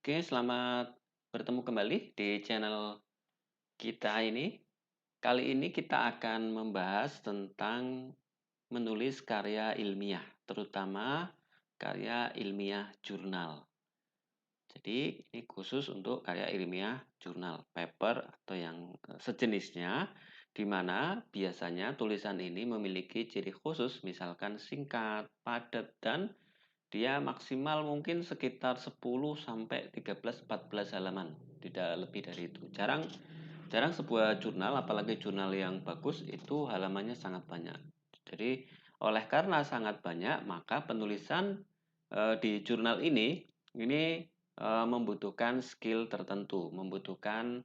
Oke, selamat bertemu kembali di channel kita ini. Kali ini kita akan membahas tentang menulis karya ilmiah, terutama karya ilmiah jurnal. Jadi, ini khusus untuk karya ilmiah jurnal, paper atau yang sejenisnya, di mana biasanya tulisan ini memiliki ciri khusus, misalkan singkat, padat, dan dia maksimal mungkin sekitar 10 sampai 13-14 halaman, tidak lebih dari itu. Jarang jarang sebuah jurnal, apalagi jurnal yang bagus itu halamannya sangat banyak. Jadi, oleh karena sangat banyak, maka penulisan di jurnal ini membutuhkan skill tertentu, membutuhkan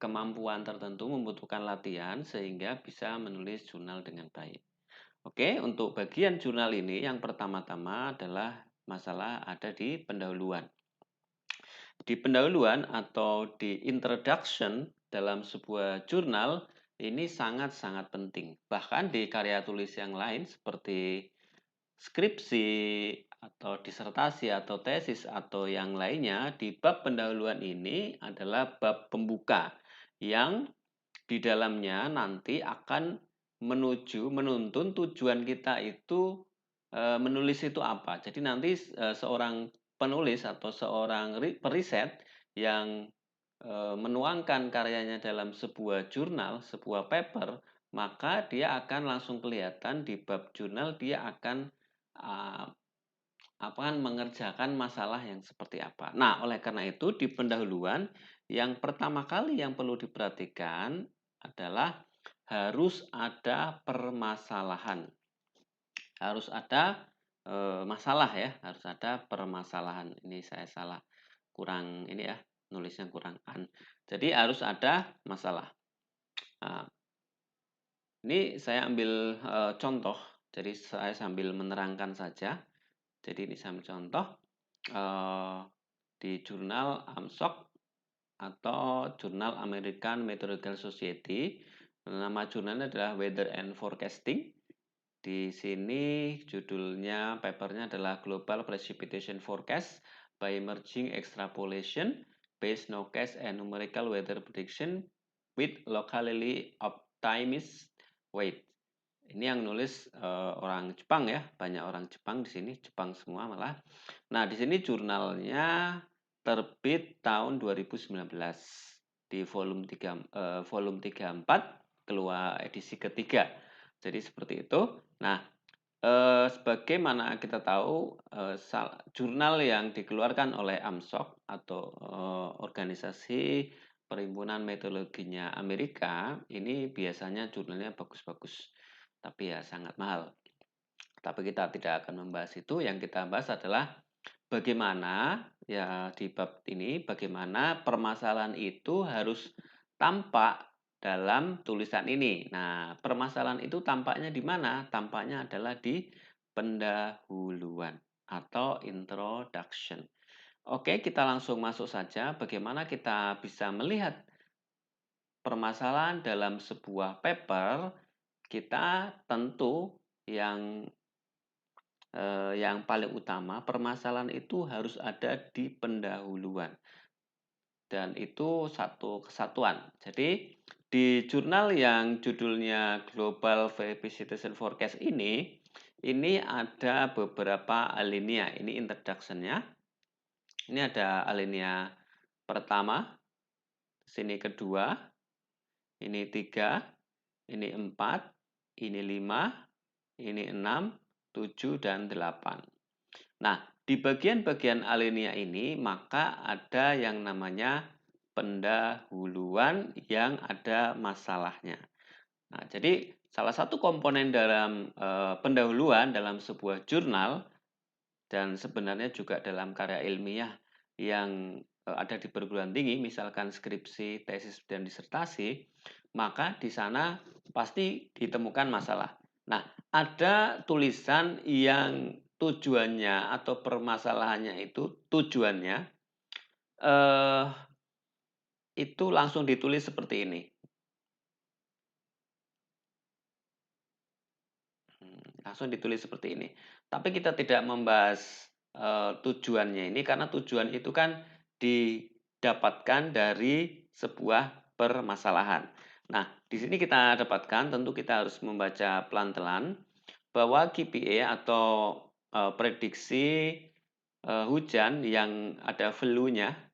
kemampuan tertentu, membutuhkan latihan sehingga bisa menulis jurnal dengan baik. Oke, untuk bagian jurnal ini yang pertama-tama adalah masalah ada di pendahuluan. Di pendahuluan atau di introduction dalam sebuah jurnal ini sangat-sangat penting. Bahkan di karya tulis yang lain seperti skripsi atau disertasi atau tesis atau yang lainnya, di bab pendahuluan ini adalah bab pembuka yang di dalamnya nanti akan menuntun tujuan kita itu menulis itu apa. Jadi nanti seorang penulis atau seorang periset yang menuangkan karyanya dalam sebuah jurnal, sebuah paper, maka dia akan langsung kelihatan di bab jurnal dia akan uh, mengerjakan masalah yang seperti apa. Nah, oleh karena itu di pendahuluan yang pertama kali yang perlu diperhatikan adalah harus ada permasalahan. Harus ada masalah ya, harus ada permasalahan. Ini saya salah, kurang ini ya, nulisnya kurang an. Jadi harus ada masalah. Nah, ini saya ambil contoh, jadi saya sambil menerangkan saja. Jadi ini saya ambil contoh di jurnal AMSOC atau Jurnal American Meteorological Society. Nama jurnalnya adalah Weather and Forecasting. Di sini judulnya papernya adalah Global Precipitation Forecast by Merging Extrapolation Based Nowcast and Numerical Weather Prediction with Locally Optimized Weight. Ini yang nulis orang Jepang ya, banyak orang Jepang di sini, Jepang semua malah. Nah, di sini jurnalnya terbit tahun 2019 di volume 3 volume 34 keluar edisi ketiga. Jadi seperti itu. Nah, sebagaimana kita tahu jurnal yang dikeluarkan oleh AMSOC atau organisasi Perhimpunan Meteorologinya Amerika ini biasanya jurnalnya bagus-bagus, tapi ya sangat mahal. Tapi kita tidak akan membahas itu. Yang kita bahas adalah bagaimana ya di bab ini bagaimana permasalahan itu harus tampak dalam tulisan ini. Nah, permasalahan itu tampaknya di mana? Tampaknya adalah di pendahuluan atau introduction. Oke, kita langsung masuk saja bagaimana kita bisa melihat permasalahan dalam sebuah paper. Kita tentu yang paling utama permasalahan itu harus ada di pendahuluan dan itu satu kesatuan. Jadi di jurnal yang judulnya Global Precipitation Forecast ini ada beberapa alinea. Ini introduction-nya. Ini ada alinea pertama, sini kedua, ini tiga, ini empat, ini lima, ini enam, tujuh, dan delapan. Nah, di bagian-bagian alinea ini maka ada yang namanya pendahuluan yang ada masalahnya. Nah, jadi salah satu komponen dalam pendahuluan dalam sebuah jurnal dan sebenarnya juga dalam karya ilmiah yang ada di perguruan tinggi, misalkan skripsi, tesis, dan disertasi, maka di sana pasti ditemukan masalah. Nah, ada tulisan yang tujuannya atau permasalahannya itu tujuannya eh, itu langsung ditulis seperti ini. Langsung ditulis seperti ini. Tapi kita tidak membahas tujuannya ini karena tujuan itu kan didapatkan dari sebuah permasalahan. Nah, di sini kita dapatkan, tentu kita harus membaca pelan-pelan bahwa KPI atau prediksi hujan yang ada value-nya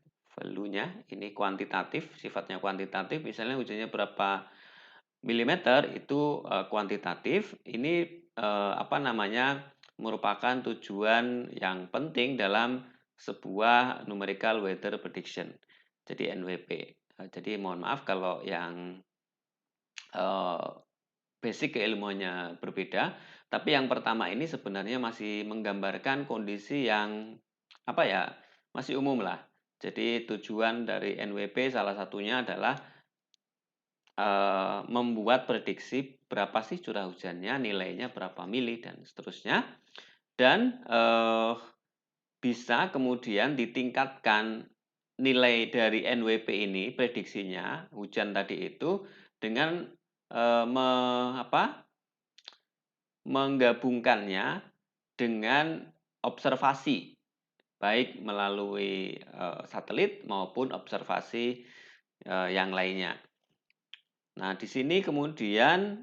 ini kuantitatif, sifatnya kuantitatif, misalnya hujannya berapa milimeter itu kuantitatif. Ini apa namanya, merupakan tujuan yang penting dalam sebuah numerical weather prediction, jadi NWP. Jadi mohon maaf kalau yang eh, basic keilmuannya berbeda, tapi yang pertama ini sebenarnya masih menggambarkan kondisi yang apa ya, masih umum lah. Jadi tujuan dari NWP salah satunya adalah membuat prediksi berapa sih curah hujannya, nilainya berapa mili dan seterusnya. Dan bisa kemudian ditingkatkan nilai dari NWP ini, prediksinya, hujan tadi itu dengan me apa, menggabungkannya dengan observasi, baik melalui satelit maupun observasi yang lainnya. Nah, di sini kemudian,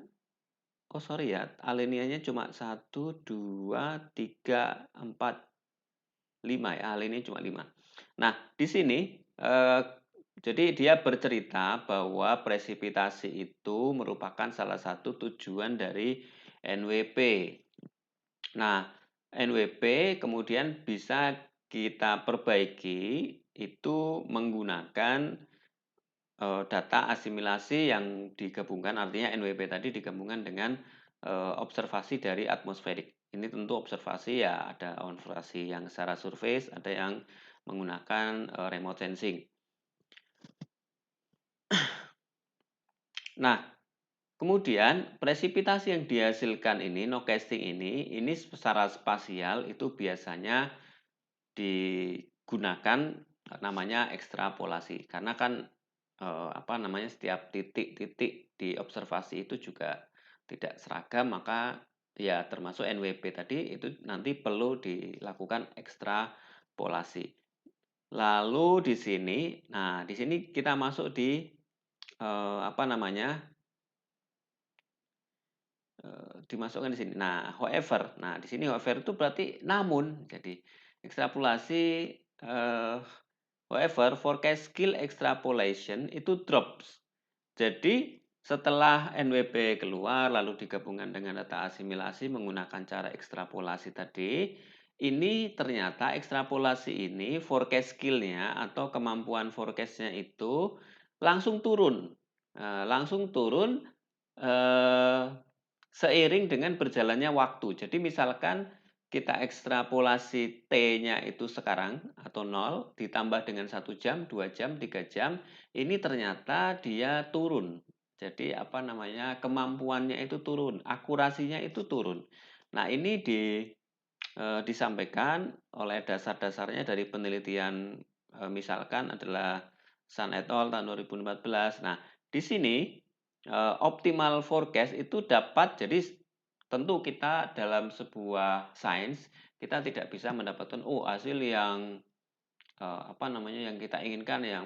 oh sorry ya, alinea cuma 1, 2, 3, 4, 5 ya, alinea cuma 5. Nah, di sini jadi dia bercerita bahwa presipitasi itu merupakan salah satu tujuan dari NWP. Nah, NWP kemudian bisa kita perbaiki itu menggunakan data asimilasi yang digabungkan, artinya NWP tadi digabungkan dengan observasi dari atmosferik. Ini tentu observasi ya, ada observasi yang secara surface, ada yang menggunakan remote sensing. Nah, kemudian presipitasi yang dihasilkan ini, nowcasting ini secara spasial itu biasanya digunakan namanya ekstrapolasi, karena kan apa namanya, setiap titik-titik di observasi itu juga tidak seragam, maka ya termasuk NWP tadi itu nanti perlu dilakukan ekstrapolasi. Lalu di sini, nah di sini kita masuk di apa namanya, dimasukkan di sini. Nah, however, nah di sini however itu berarti namun, jadi ekstrapolasi however, forecast skill extrapolation itu drops. Jadi setelah NWP keluar lalu digabungkan dengan data asimilasi menggunakan cara ekstrapolasi tadi, ini ternyata ekstrapolasi ini forecast skill-nya atau kemampuan forecast-nya itu langsung turun. Langsung turun eh, seiring dengan berjalannya waktu. Jadi misalkan kita ekstrapolasi T-nya itu sekarang atau 0 ditambah dengan 1 jam, 2 jam, 3 jam, ini ternyata dia turun. Jadi apa namanya, kemampuannya itu turun, akurasinya itu turun. Nah, ini disampaikan oleh dasar-dasarnya dari penelitian misalkan adalah Sun et al. Tahun 2014. Nah, di sini optimal forecast itu dapat, jadi tentu kita dalam sebuah sains kita tidak bisa mendapatkan hasil yang apa namanya, yang kita inginkan yang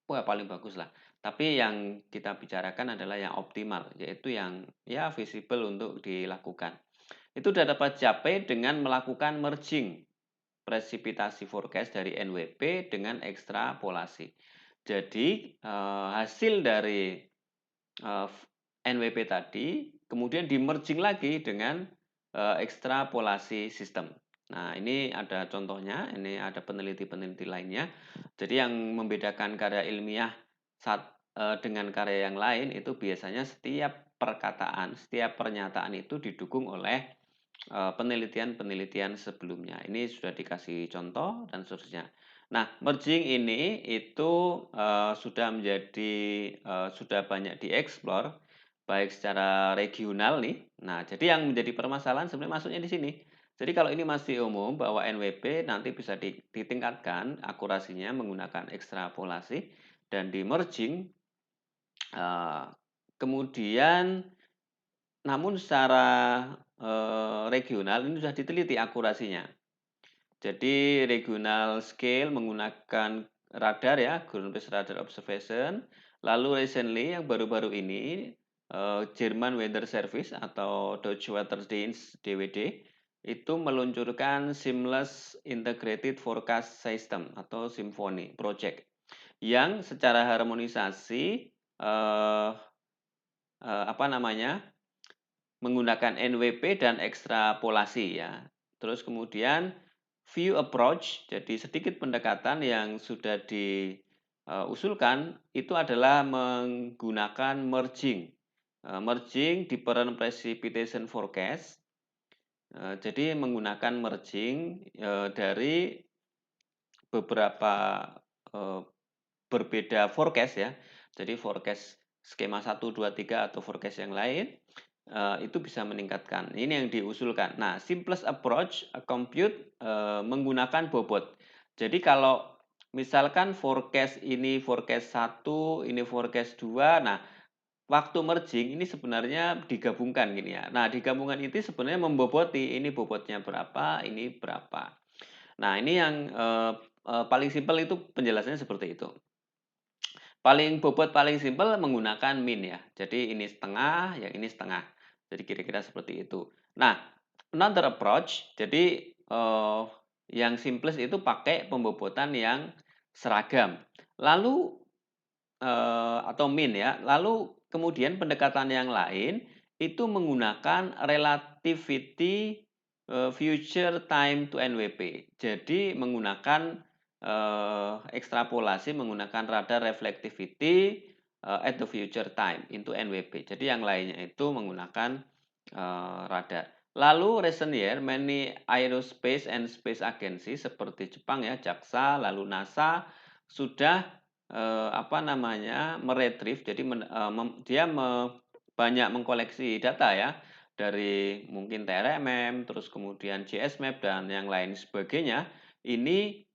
wah paling bagus lah. Tapi yang kita bicarakan adalah yang optimal, yaitu yang ya visible untuk dilakukan. Itu sudah dapat capai dengan melakukan merging presipitasi forecast dari NWP dengan ekstrapolasi. Jadi hasil dari NWP tadi kemudian di-merging lagi dengan ekstrapolasi sistem. Nah, ini ada contohnya, ini ada peneliti-peneliti lainnya. Jadi yang membedakan karya ilmiah dengan karya yang lain itu biasanya setiap perkataan, setiap pernyataan itu didukung oleh penelitian-penelitian sebelumnya. Ini sudah dikasih contoh dan seterusnya. Nah, merging ini itu sudah menjadi sudah banyak dieksplor baik secara regional nih. Nah, jadi yang menjadi permasalahan sebenarnya masuknya di sini. Jadi kalau ini masih umum bahwa NWP nanti bisa ditingkatkan akurasinya menggunakan ekstrapolasi dan di merging, kemudian namun secara regional ini sudah diteliti akurasinya. Jadi regional scale menggunakan radar ya, ground based radar observation. Lalu recently yang baru-baru ini German Weather Service atau Deutsche Wetterdienst DWD itu meluncurkan Seamless Integrated Forecast System atau Symphony Project yang secara harmonisasi apa namanya menggunakan NWP dan ekstrapolasi ya. Terus kemudian view approach, jadi sedikit pendekatan yang sudah diusulkan itu adalah menggunakan merging. Merging different precipitation forecast. Jadi menggunakan merging dari beberapa berbeda forecast ya. Jadi forecast skema 1, 2, 3 atau forecast yang lain itu bisa meningkatkan. Ini yang diusulkan. Nah, simplest approach compute menggunakan bobot. Jadi kalau misalkan forecast ini forecast 1, ini forecast 2, nah waktu merging ini sebenarnya digabungkan gini ya. Nah, digabungkan itu sebenarnya memboboti ini bobotnya berapa, ini berapa. Nah, ini yang paling simpel itu penjelasannya seperti itu. Paling bobot paling simpel menggunakan min ya. Jadi ini setengah, yang ini setengah. Jadi kira-kira seperti itu. Nah, another approach, jadi yang simplest itu pakai pembobotan yang seragam. Lalu atau min ya. Lalu kemudian pendekatan yang lain itu menggunakan relativity future time to NWP. Jadi menggunakan ekstrapolasi menggunakan radar reflectivity at the future time into NWP. Jadi yang lainnya itu menggunakan radar. Lalu recent year many aerospace and space agency seperti Jepang ya, JAXA, lalu NASA sudah apa namanya meretrieve. Jadi dia banyak mengkoleksi data ya dari mungkin TRMM, terus kemudian GSMAP dan yang lain sebagainya. Ini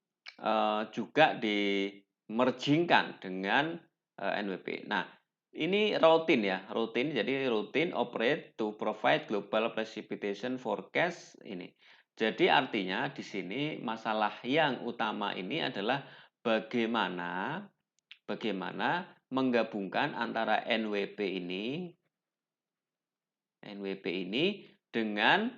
juga dimergingkan dengan NWP. Nah, ini rutin ya, rutin. Jadi rutin operate to provide global precipitation forecast ini. Jadi artinya di sini masalah yang utama ini adalah bagaimana menggabungkan antara NWP ini dengan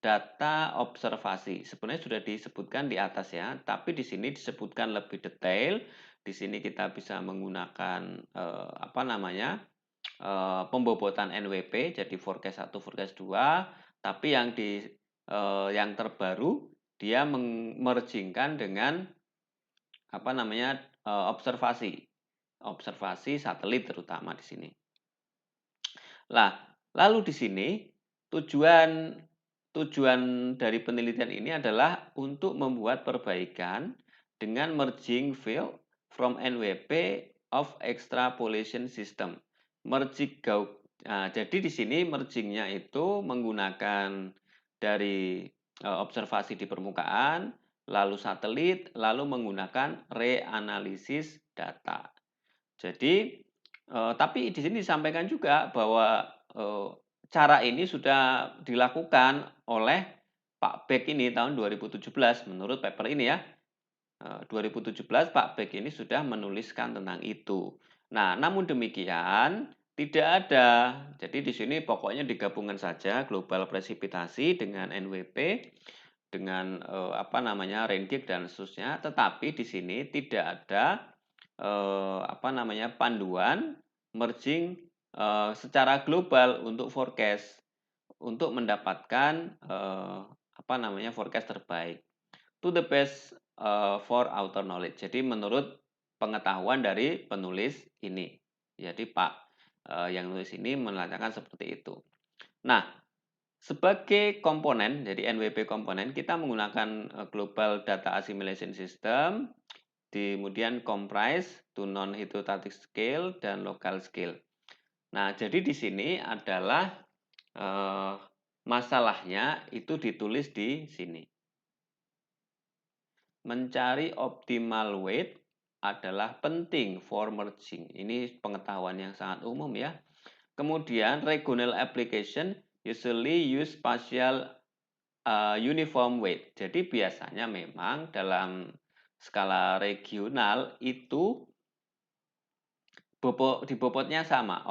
data observasi. Sebenarnya sudah disebutkan di atas ya, tapi di sini disebutkan lebih detail. Di sini kita bisa menggunakan apa namanya? Pembobotan NWP jadi forecast 1, forecast 2, tapi yang terbaru dia mergingkan dengan apa namanya? Observasi satelit terutama di sini. Lah, lalu di sini tujuan dari penelitian ini adalah untuk membuat perbaikan dengan merging field from NWP of extrapolation system. Jadi di sini mergingnya itu menggunakan dari observasi di permukaan, lalu satelit, lalu menggunakan reanalisis data. Jadi tapi di sini disampaikan juga bahwa cara ini sudah dilakukan oleh Pak Beck ini tahun 2017 menurut paper ini ya. 2017 Pak Beck ini sudah menuliskan tentang itu. Nah, namun demikian tidak ada. Jadi di sini pokoknya digabungkan saja global presipitasi dengan NWP dengan apa namanya RAINGIG dan seterusnya, tetapi di sini tidak ada apa namanya panduan merging secara global untuk forecast untuk mendapatkan apa namanya forecast terbaik to the best for outer knowledge. Jadi menurut pengetahuan dari penulis ini. Jadi Pak yang nulis ini mengatakan seperti itu. Nah, sebagai komponen, jadi NWP komponen, kita menggunakan Global Data Assimilation System, kemudian comprise to non-hydrostatic scale dan local scale. Nah, jadi di sini adalah masalahnya itu ditulis di sini. Mencari optimal weight adalah penting for merging. Ini pengetahuan yang sangat umum ya. Kemudian regional application usually use spatial uniform weight. Jadi biasanya memang dalam skala regional itu bobotnya sama.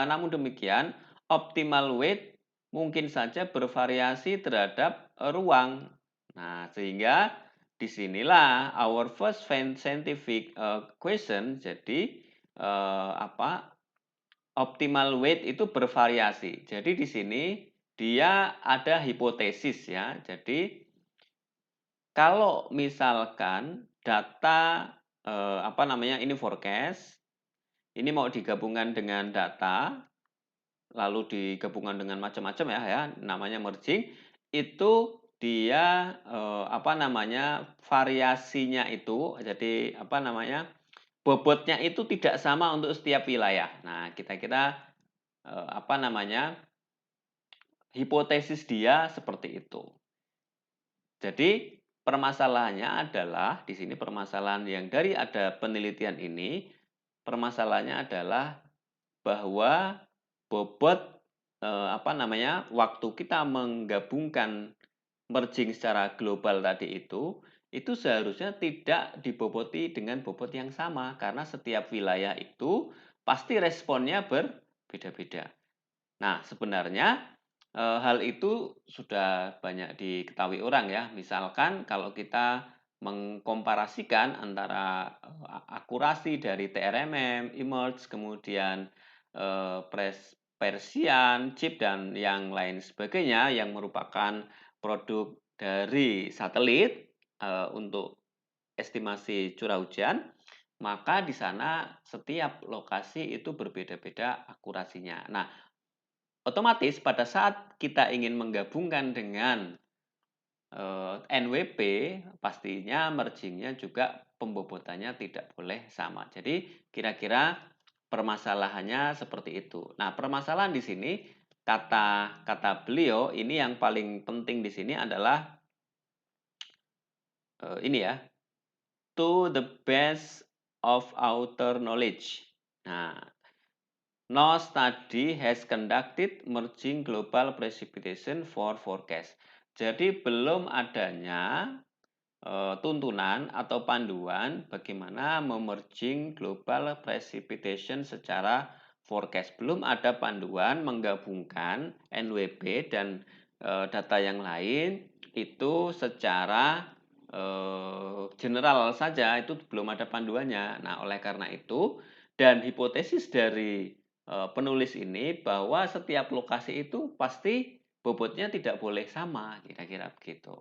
Namun demikian, optimal weight mungkin saja bervariasi terhadap ruang. Nah, sehingga disinilah our first scientific question. Jadi optimal weight itu bervariasi. Jadi di sini dia ada hipotesis ya. Jadi kalau misalkan data ini forecast, ini mau digabungkan dengan data, lalu digabungkan dengan macam-macam ya, namanya merging, itu dia variasinya itu, jadi bobotnya itu tidak sama untuk setiap wilayah. Nah, kita hipotesis dia seperti itu. Jadi permasalahannya adalah di sini permasalahan yang dari ada penelitian ini, permasalahannya adalah bahwa bobot waktu kita menggabungkan merging secara global tadi itu seharusnya tidak diboboti dengan bobot yang sama karena setiap wilayah itu pasti responnya berbeda-beda. Nah, sebenarnya hal itu sudah banyak diketahui orang ya. Misalkan kalau kita mengkomparasikan antara akurasi dari TRMM, eMERGE, kemudian Persian, chip dan yang lain sebagainya yang merupakan produk dari satelit untuk estimasi curah hujan, maka di sana setiap lokasi itu berbeda-beda akurasinya. Nah, otomatis pada saat kita ingin menggabungkan dengan NWP, pastinya merging-nya juga pembobotannya tidak boleh sama. Jadi kira-kira permasalahannya seperti itu. Nah, permasalahan di sini kata beliau ini yang paling penting di sini adalah ini ya, to the best of our knowledge. Nah, no study has conducted merging global precipitation for forecast. Jadi belum adanya tuntunan atau panduan bagaimana memerging global precipitation secara forecast. Belum ada panduan menggabungkan NWP dan data yang lain itu secara general saja, itu belum ada panduannya. Nah, oleh karena itu dan hipotesis dari penulis ini bahwa setiap lokasi itu pasti bobotnya tidak boleh sama, kira-kira begitu.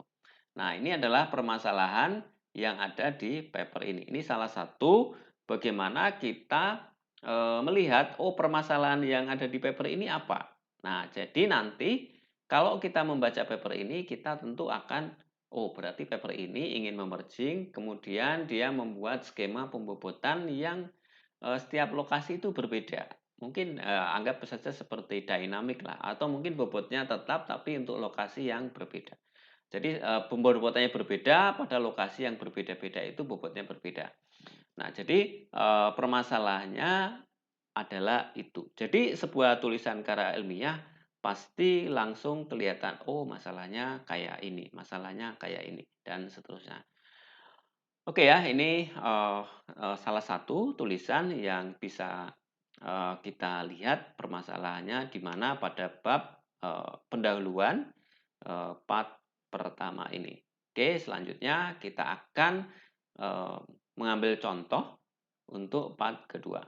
Nah, ini adalah permasalahan yang ada di paper ini. Ini salah satu bagaimana kita melihat, permasalahan yang ada di paper ini apa. Nah, jadi nanti kalau kita membaca paper ini, kita tentu akan, berarti paper ini ingin memerging, kemudian dia membuat skema pembobotan yang setiap lokasi itu berbeda. Mungkin anggap saja seperti dynamic lah, atau mungkin bobotnya tetap tapi untuk lokasi yang berbeda. Jadi pembobotannya berbeda pada lokasi yang berbeda-beda itu bobotnya berbeda. Nah, jadi permasalahannya adalah itu. Jadi sebuah tulisan karya ilmiah pasti langsung kelihatan, masalahnya kayak ini, masalahnya kayak ini, dan seterusnya. Oke ya, ini salah satu tulisan yang bisa kita lihat permasalahannya di mana pada bab pendahuluan part pertama ini. Oke, selanjutnya kita akan mengambil contoh untuk part kedua.